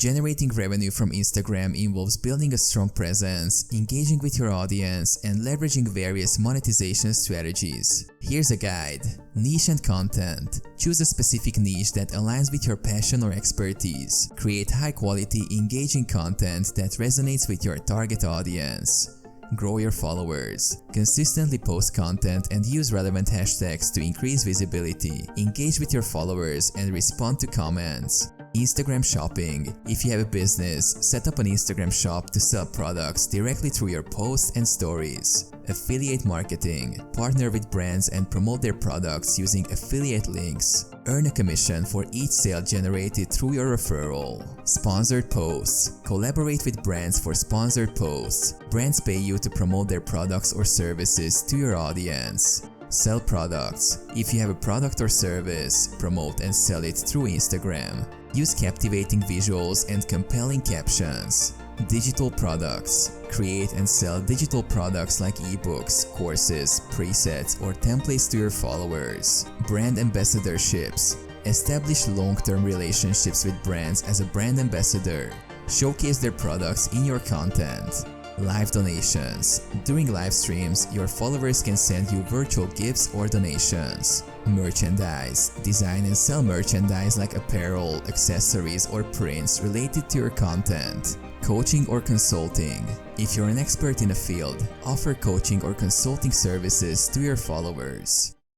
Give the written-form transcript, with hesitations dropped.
Generating revenue from Instagram involves building a strong presence, engaging with your audience, and leveraging various monetization strategies. Here's a guide. Niche and content. Choose a specific niche that aligns with your passion or expertise. Create high-quality, engaging content that resonates with your target audience. Grow your followers. Consistently post content and use relevant hashtags to increase visibility. Engage with your followers and respond to comments. Instagram shopping. If you have a business, set up an Instagram shop to sell products directly through your posts and stories. Affiliate marketing. Partner with brands and promote their products using affiliate links. Earn a commission for each sale generated through your referral. Sponsored posts. Collaborate with brands for sponsored posts. Brands pay you to promote their products or services to your audience. Sell products. If you have a product or service, promote and sell it through Instagram. Use captivating visuals and compelling captions. Digital products. Create and sell digital products like ebooks, courses, presets, or templates to your followers. Brand ambassadorships. Establish long-term relationships with brands as a brand ambassador. Showcase their products in your content. Live donations. During live streams, your followers can send you virtual gifts or donations. Merchandise. Design and sell merchandise like apparel, accessories, or prints related to your content. Coaching or consulting. If you're an expert in a field, offer coaching or consulting services to your followers.